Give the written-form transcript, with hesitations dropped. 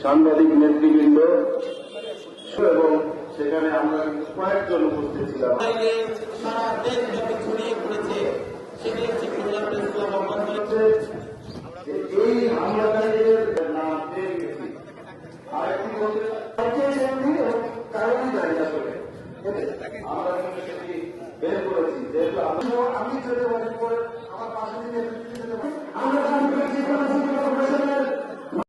সাংবাদিক নেতৃবৃন্দ এবং সেখানে আমরা কিন্তু কয়েকজন উপস্থিত ছিলাম। সারা দেশব্যাপী ছড়িয়ে পড়েছে, সেটি হচ্ছে খুলনা প্রেস ক্লাব এই হামলাকারীদের নাম পেয়ে গেছি। আরেকটি বলতে কারণই জানি আসলে আমরা কিন্তু সেটি বের করেছি। যেহেতু আমি যদি অনেক